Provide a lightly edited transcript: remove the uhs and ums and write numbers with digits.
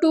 2